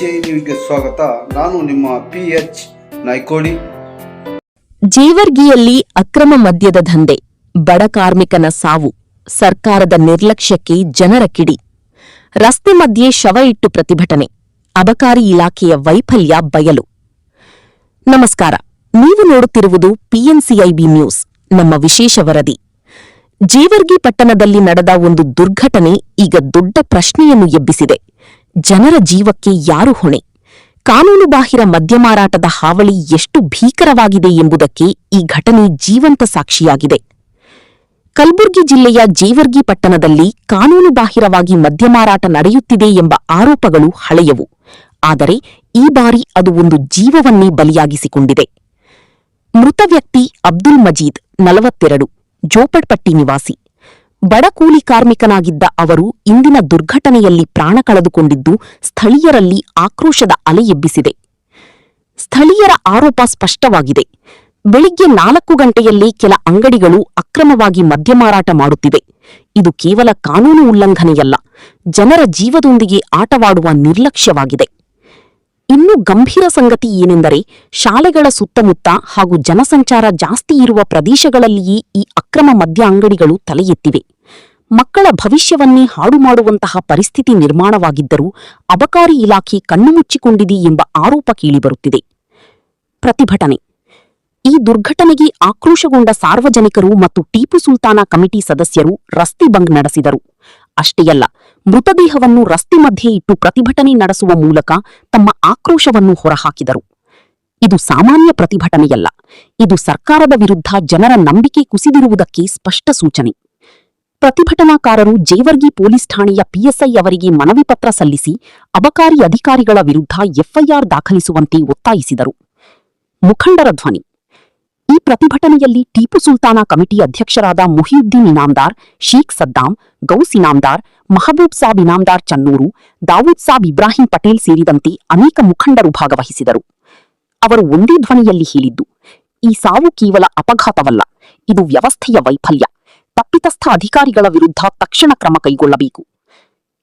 PCI ನ್ಯೂಸ್ಗೆ ಸ್ವಾಗತ. ನಾನು ನಿಮ್ಮ PH ನಾಯ್ಕೋಡಿ. ಜೇವರ್ಗಿಯಲ್ಲಿ ಅಕ್ರಮ ಮದ್ಯದ ದಂಧೆ, ಬಡ ಕಾರ್ಮಿಕನ ಸಾವು, ಸರ್ಕಾರದ ನಿರ್ಲಕ್ಷ್ಯಕ್ಕೆ ಜನರ ಕಿಡಿ. ರಸ್ತೆ ಮಧ್ಯೆ ಶವ ಇಟ್ಟು ಪ್ರತಿಭಟನೆ, ಅಬಕಾರಿ ಇಲಾಖೆಯ ವೈಫಲ್ಯ ಬಯಲು. ನಮಸ್ಕಾರ, ನೀವು ನೋಡುತ್ತಿರುವುದು PNCIB ನ್ಯೂಸ್. ನಮ್ಮ ವಿಶೇಷ ವರದಿ. ಜೇವರ್ಗಿ ಪಟ್ಟಣದಲ್ಲಿ ನಡೆದ ಒಂದು ದುರ್ಘಟನೆ ಈಗ ದೊಡ್ಡ ಪ್ರಶ್ನೆಯನ್ನು ಎಬ್ಬಿಸಿದೆ. ಜನರ ಜೀವಕ್ಕೆ ಯಾರು ಹೊಣೆ? ಕಾನೂನುಬಾಹಿರ ಮದ್ಯ ಮಾರಾಟದ ಹಾವಳಿ ಎಷ್ಟು ಭೀಕರವಾಗಿದೆ ಎಂಬುದಕ್ಕೆ ಈ ಘಟನೆ ಜೀವಂತ ಸಾಕ್ಷಿಯಾಗಿದೆ. ಕಲಬುರಗಿ ಜಿಲ್ಲೆಯ ಜೇವರ್ಗಿ ಪಟ್ಟಣದಲ್ಲಿ ಕಾನೂನುಬಾಹಿರವಾಗಿ ಮದ್ಯ ಮಾರಾಟ ನಡೆಯುತ್ತಿದೆ ಎಂಬ ಆರೋಪಗಳು ಹಳೆಯವು. ಆದರೆ ಈ ಬಾರಿ ಅದು ಒಂದು ಜೀವವನ್ನೇ ಬಲಿಯಾಗಿಸಿಕೊಂಡಿದೆ. ಮೃತ ವ್ಯಕ್ತಿ ಅಬ್ದುಲ್ ಮಜೀದ್, 42, ಜೋಪಡ್ಪಟ್ಟಿ ನಿವಾಸಿ. ಬಡ ಕೂಲಿ ಕಾರ್ಮಿಕನಾಗಿದ್ದ ಅವರು ಇಂದಿನ ದುರ್ಘಟನೆಯಲ್ಲಿ ಪ್ರಾಣ ಕಳೆದುಕೊಂಡಿದ್ದು ಸ್ಥಳೀಯರಲ್ಲಿ ಆಕ್ರೋಶದ ಅಲೆ ಎಬ್ಬಿಸಿದೆ. ಸ್ಥಳೀಯರ ಆರೋಪ ಸ್ಪಷ್ಟವಾಗಿದೆ. ಬೆಳಿಗ್ಗೆ 4 ಗಂಟೆಯಲ್ಲಿ ಕೆಲ ಅಂಗಡಿಗಳು ಅಕ್ರಮವಾಗಿ ಮದ್ಯ ಮಾರಾಟ ಮಾಡುತ್ತಿವೆ. ಇದು ಕೇವಲ ಕಾನೂನು ಉಲ್ಲಂಘನೆಯಲ್ಲ, ಜನರ ಜೀವದೊಂದಿಗೆ ಆಟವಾಡುವ ನಿರ್ಲಕ್ಷ್ಯವಾಗಿದೆ. ಇನ್ನೂ ಗಂಭೀರ ಸಂಗತಿ ಏನೆಂದರೆ, ಶಾಲೆಗಳ ಸುತ್ತಮುತ್ತ ಹಾಗೂ ಜನಸಂಚಾರ ಜಾಸ್ತಿ ಇರುವ ಪ್ರದೇಶಗಳಲ್ಲಿಯೇ ಈ ಅಕ್ರಮ ಮದ್ಯ ಅಂಗಡಿಗಳು ತಲೆ ಎತ್ತಿವೆ. ಮಕ್ಕಳ ಭವಿಷ್ಯವನ್ನೇ ಹಾಳು ಮಾಡುವಂತಹ ಪರಿಸ್ಥಿತಿ ನಿರ್ಮಾಣವಾಗಿದ್ದರೂ ಅಬಕಾರಿ ಇಲಾಖೆ ಕಣ್ಣು ಮುಚ್ಚಿಕೊಂಡಿದೆ ಎಂಬ ಆರೋಪ ಕೇಳಿಬರುತ್ತಿದೆ. ಪ್ರತಿಭಟನೆ. ಈ ದುರ್ಘಟನೆಗೆ ಆಕ್ರೋಶಗೊಂಡ ಸಾರ್ವಜನಿಕರು ಮತ್ತು ಟಿಪ್ಪು ಸುಲ್ತಾನ ಕಮಿಟಿ ಸದಸ್ಯರು ರಸ್ತೆ ಬಂದ್ ನಡೆಸಿದರು. ಅಷ್ಟೇ ಅಲ್ಲ, ಮೃತದೇಹವನ್ನು ರಸ್ತೆ ಮಧ್ಯೆ ಇಟ್ಟು ಪ್ರತಿಭಟನೆ ನಡೆಸುವ ಮೂಲಕ ತಮ್ಮ ಆಕ್ರೋಶವನ್ನು ಹೊರಹಾಕಿದರು. ಇದು ಸಾಮಾನ್ಯ ಪ್ರತಿಭಟನೆಯಲ್ಲ, ಇದು ಸರ್ಕಾರದ ವಿರುದ್ಧ ಜನರ ನಂಬಿಕೆ ಕುಸಿದಿರುವುದಕ್ಕೆ ಸ್ಪಷ್ಟ ಸೂಚನೆ. ಪ್ರತಿಭಟನಾಕಾರರು ಜೇವರ್ಗಿ ಪೊಲೀಸ್ ಠಾಣೆಯ PSI ಅವರಿಗೆ ಮನವಿ ಪತ್ರ ಸಲ್ಲಿಸಿ ಅಬಕಾರಿ ಅಧಿಕಾರಿಗಳ ವಿರುದ್ಧ FIR ದಾಖಲಿಸುವಂತೆ ಒತ್ತಾಯಿಸಿದರು. ಮುಖಂಡರ ಧ್ವನಿ. ಈ ಪ್ರತಿಭಟನೆಯಲ್ಲಿ ಟಿಪ್ಪು ಸುಲ್ತಾನ ಕಮಿಟಿ ಅಧ್ಯಕ್ಷರಾದ ಮುಹಿಯುದ್ದೀನ್ ಇನಾಮ್ದಾರ್, ಶೇಖ್ ಸದ್ದಾಂ, ಗೌಸ್ ಇನಾಮ್ದಾರ್, ಮಹಬೂಬ್ ಸಾಬ್ ಇನಾಮ್ದಾರ್ ಚನ್ನೂರು, ದಾವೂದ್ ಸಾಬ್ ಇಬ್ರಾಹಿಂ ಪಟೇಲ್ ಸೇರಿದಂತೆ ಅನೇಕ ಮುಖಂಡರು ಭಾಗವಹಿಸಿದರು. ಅವರು ಒಂದೇ ಧ್ವನಿಯಲ್ಲಿ ಹೇಳಿದ್ದು, ಈ ಸಾವು ಕೇವಲ ಅಪಘಾತವಲ್ಲ, ಇದು ವ್ಯವಸ್ಥೆಯ ವೈಫಲ್ಯ. ತಪ್ಪಿತಸ್ಥ ಅಧಿಕಾರಿಗಳ ವಿರುದ್ಧ ತಕ್ಷಣ ಕ್ರಮ ಕೈಗೊಳ್ಳಬೇಕು.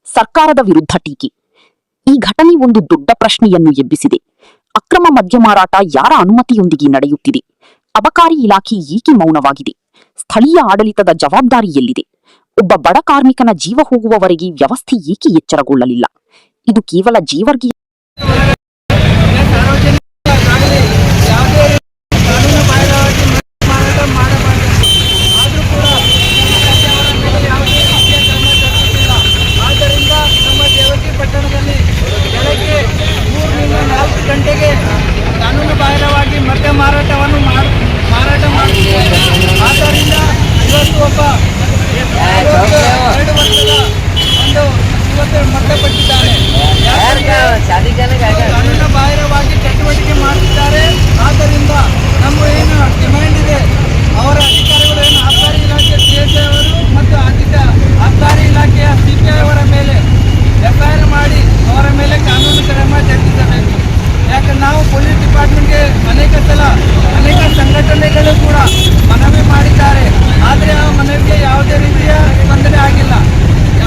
ಸರ್ಕಾರದ ವಿರುದ್ಧ ಟೀಕೆ. ಈ ಘಟನೆ ಒಂದು ದೊಡ್ಡ ಪ್ರಶ್ನೆಯನ್ನು ಎಬ್ಬಿಸಿದೆ. ಅಕ್ರಮ ಮದ್ಯ ಮಾರಾಟ ಯಾರ ಅನುಮತಿಯೊಂದಿಗೆ ನಡೆಯುತ್ತಿದೆ? ಅಬಕಾರಿ ಇಲಾಖೆ ಏಕೆ ಮೌನವಾಗಿದೆ? ಸ್ಥಳೀಯ ಆಡಳಿತದ ಜವಾಬ್ದಾರಿ ಎಲ್ಲಿದೆ? ಒಬ್ಬ ಬಡ ಕಾರ್ಮಿಕನ ಜೀವ ಹೋಗುವವರೆಗೆ ವ್ಯವಸ್ಥೆ ಏಕೆ ಎಚ್ಚರಗೊಳ್ಳಲಿಲ್ಲ? ಇದು ಕೇವಲ ಜೇವರ್ಗಿ ಕಾನೂನು ಬಾಹಿರವಾಗಿ ಮದ್ಯ ಮಾರಾಟವನ್ನು ಮಾರಾಟ ಮಾಡುತ್ತಿದ್ದಾರೆ. ಆದ್ದರಿಂದ ಇವತ್ತು ಒಬ್ಬ 2 ವರ್ಷದ ಒಂದು ಇವತ್ತು ಮೃತಪಟ್ಟಿದ್ದಾನೆ. ಕಾನೂನು ಬಾಹಿರವಾಗಿ ಚಟುವಟಿಕೆ ಮಾಡುತ್ತಿದ್ದಾರೆ. ಆದ್ದರಿಂದ ನಮ್ಮ ಏನು ಡಿಮ್ಯಾಂಡ್ ಇದೆ, ಅವರ ಅಧಿಕಾರಿಗಳು ಏನು ಅಬಕಾರಿ ಇಲಾಖೆ CSI ಅವರು ಮತ್ತು ಅಬಕಾರಿ ಇಲಾಖೆಯ CPI ಅವರ ಮೇಲೆ FIR ಮಾಡಿ ಅವರ ಮೇಲೆ ಕಾನೂನು ಕ್ರಮ ಜರುಗಿಸಬೇಕು. ಯಾಕಂದ್ರೆ ನಾವು ಪೊಲೀಸ್ ಡಿಪಾರ್ಟ್ಮೆಂಟ್ಗೆ ಅನೇಕ ಸಂಘಟನೆಗಳು ಕೂಡ ಮನವಿ ಮಾಡಿದ್ದಾರೆ. ಆದರೆ ಆ ಮನವಿಗೆ ಯಾವುದೇ ರೀತಿಯ ಸ್ಪಂದನೆ ಆಗಿಲ್ಲ.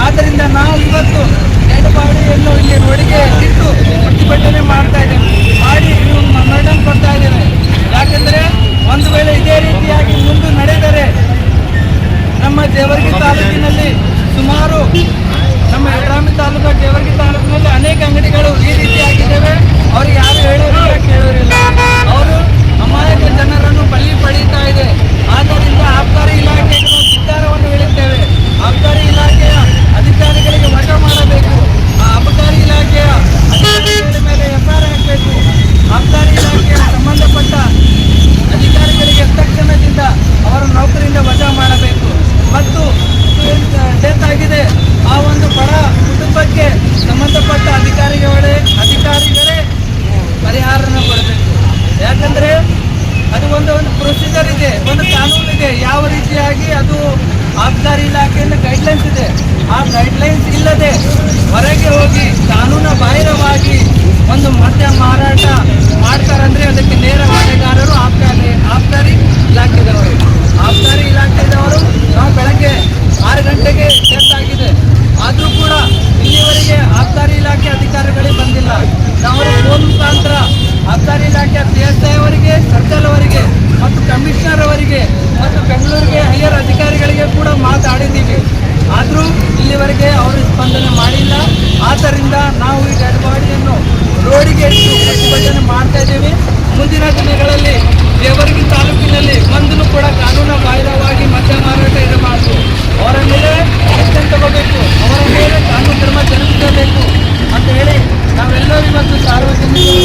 ಆದ್ದರಿಂದ ನಾವು ಇವತ್ತು ಡೆಡ್ ಬಾಡಿಯನ್ನು ಇಲ್ಲಿ ರೋಡಿಗೆ ಇಟ್ಟು ಪ್ರತಿಭಟನೆ ಮಾಡ್ತಾ ಇದ್ದೇವೆ, ಮಾಡಿ ಮೇಡಮ್ ಕೊಡ್ತಾ ಇದ್ದೇವೆ. ಯಾಕೆಂದರೆ ಒಂದು ವೇಳೆ ಇದೇ ರೀತಿಯಾಗಿ ಮುಂದೆ ನಡೆದರೆ ನಮ್ಮ ಜೇವರ್ಗಿ ತಾಲೂಕಿನಲ್ಲಿ ಸುಮಾರು ನಮ್ಮ ಗ್ರಾಮೀಣ ತಾಲೂಕು ಜೇವರ್ಗಿ ತಾಲೂಕಿನಲ್ಲಿ ಅನೇಕ ಅಂಗಡಿಗಳು ಈ ರೀತಿಯಾಗಿದ್ದಾವೆ. ಅವ್ರಿಗೆ ಯಾರು ಹೇಳೋರಿಲ್ಲ, ಕೇಳೋರಿಲ್ಲ. ಅವರು ಅಮಾಯಕ ಜನರನ್ನು ಬಲಿ ಪಡೀತಾ ಇದೆ. ಆದ್ದರಿಂದ ಅಬಕಾರಿ ಇಲಾಖೆಗೆ ನಾವು ಧಿಕ್ಕಾರವನ್ನು ಹೇಳುತ್ತೇವೆ. ಅಬಕಾರಿ ಇಲಾಖೆಯ ಅಧಿಕಾರಿಗಳಿಗೆ ವಶ ಮಾಡಬೇಕು. ಆ ಅಬಕಾರಿ ಇಲಾಖೆಯ ಅಧಿಕಾರಿಗಳ ಮೇಲೆ FIR ಹಾಕಬೇಕು. ಅಬಕಾರಿ ಇಲಾಖೆಯ ಸಂಬಂಧಪಟ್ಟ ಅಧಿಕಾರಿಗಳಿಗೆ ತಕ್ಷಣದಿಂದ ಅವರ ನೌಕರಿಯಿಂದ ವಜಾ ಮಾಡಬೇಕು. ಮತ್ತು ಡೆತ್ ಆಗಿದೆ ಆ ಒಂದು ಬಡ ಕುಟುಂಬಕ್ಕೆ ಸಂಬಂಧಪಟ್ಟ ಅಧಿಕಾರಿಗಳೇ ಪರಿಹಾರನ ಕೊಡಬೇಕು. ಯಾಕಂದರೆ ಅದು ಒಂದು ಪ್ರೊಸೀಜರ್ ಇದೆ, ಒಂದು ಕಾನೂನು ಇದೆ. ಯಾವ ರೀತಿಯಾಗಿ ಅದು ಅಬಕಾರಿ ಇಲಾಖೆಯಿಂದ ಗೈಡ್ಲೈನ್ಸ್ ಇದೆ. ಆ ಗೈಡ್ಲೈನ್ಸ್ ಇಲ್ಲದೆ ಹೊರಗೆ ಹೋಗಿ ಕಾನೂನು ಬಾಹಿರವಾಗಿ ಒಂದು ಮದ್ಯ ಮಾರಾಟ ಮಾಡ್ತಾರಂದ್ರೆ ಅದಕ್ಕೆ ನೇರ ಹೊಣೆಗಾರರು ಅಬಕಾರಿ ಇಲಾಖೆದವರು. ಅಬಕಾರಿ ಇಲಾಖೆದವರು ನಾವು ಬೆಳಗ್ಗೆ 6 ಗಂಟೆಗೆ ಡೆತ್ ಆಗಿದೆ, ಆದರೂ ಕೂಡ ಇಲ್ಲಿವರೆಗೆ ಅಬಕಾರಿ ಇಲಾಖೆ ಅಧಿಕಾರಿಗಳಿಗೆ ಬಂದಿಲ್ಲ. ಕಮಿಷನರ್ ಅವರಿಗೆ ಮತ್ತು ಬೆಂಗಳೂರಿಗೆ ಹೈಯರ್ ಅಧಿಕಾರಿಗಳಿಗೆ ಕೂಡ ಮಾತಾಡಿದ್ದೀವಿ. ಆದರೂ ಇಲ್ಲಿವರೆಗೆ ಅವರು ಸ್ಪಂದನೆ ಮಾಡಿಲ್ಲ. ಆದ್ದರಿಂದ ನಾವು ಈ ಡೆಡ್ ಬಾಡಿಯನ್ನು ರೋಡಿಗೆ ಇಟ್ಟು ಪ್ರತಿಭಟನೆ ಮಾಡ್ತಾ ಇದ್ದೀವಿ. ಮುಂದಿನ ದಿನಗಳಲ್ಲಿ ದೇವರಗಿ ತಾಲೂಕಿನಲ್ಲಿ ಒಂದನ್ನು ಕೂಡ ಕಾನೂನು ಬಾಹಿರವಾಗಿ ಮದ್ಯ ಮಾರಾಟ ಇರಬಾರದು. ಅವರ ಮೇಲೆ ಆಕ್ಷನ್ ತಗೋಬೇಕು, ಅವರ ಮೇಲೆ ಕಾನೂನು ಕ್ರಮ ಜರುಗಿಸಬೇಕು ಅಂತ ಹೇಳಿ ನಾವೆಲ್ಲರೂ ಇವತ್ತು ಸಾರ್ವಜನಿಕರು,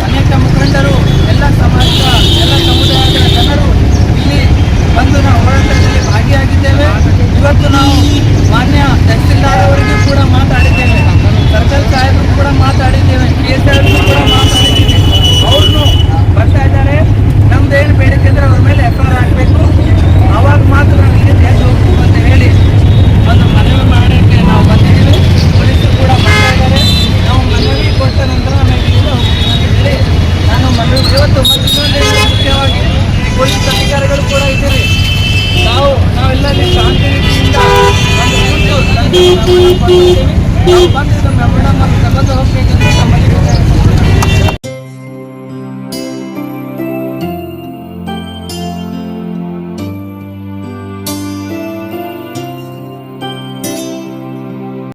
ಅನೇಕ ಮುಖಂಡರು, ಎಲ್ಲ ಸಮಾಜದ ಎಲ್ಲ ಸಮುದಾಯದ ಜನರು ಇಲ್ಲಿ ಬಂದು ನಾವು ಹೋರಾಟದಲ್ಲಿ ಭಾಗಿಯಾಗಿದ್ದೇವೆ. ಇವತ್ತು ನಾವು ಮಾನ್ಯ ತಹಸೀಲ್ದಾರ್ ಅವರಿಗೂ ಕೂಡ ಮಾತಾಡಿದ್ದೇವೆ, ಸರ್ಕಲ್ ಸಾಹೇಬರು ಕೂಡ ಮಾತಾಡಿದ್ದೇವೆ, PSI ಕೂಡ ಮಾತಾಡಿದ್ದೀವಿ. ಅವ್ರನ್ನು ಬರ್ತಾ ಇದ್ದಾರೆ. ನಮ್ದೇನು ಬೇಡಿಕೆ ಅಂದರೆ ಅವ್ರ ಮೇಲೆ FIR ಹಾಕಬೇಕು, ಆವಾಗ ಮಾತ್ರ ನಾವು ಇಲ್ಲಿ ದೇಶ ಹೋಗ್ತೀವಿ ಅಂತ ಹೇಳಿ ಒಂದು ಮನವಿ ಮಾಡೋಕ್ಕೆ ನಾವು ಬಂದಿದ್ದೀವಿ. ಪೊಲೀಸರು ಕೂಡ ಬರ್ತಾ ಇದ್ದಾರೆ. ನಾವು ಮನವಿ ಕೊಟ್ಟ ನಂತರ ನಾವು ಇಲ್ಲಿಂದ ಹೋಗ್ತೀವಿ ಅಂತ ಹೇಳಿ ನಾನು ಮನವಿ ಇವತ್ತು ಮುಖ್ಯವಾಗಿ ಪೊಲೀಸ್ ಅಧಿಕಾರಿಗಳು ಕೂಡ ಇದ್ದೀರಿ. ನಾವೆಲ್ಲಲ್ಲಿ ಶಾಂತಿ ರೀತಿಯಿಂದ ಒಂದು ಕೂತು ನಾವು ಬಂದಿದ್ದು ಮೆಮೊರಂಡಮ್ ತಗೊಂಡು ಹೋಗ್ಬೇಕಂತ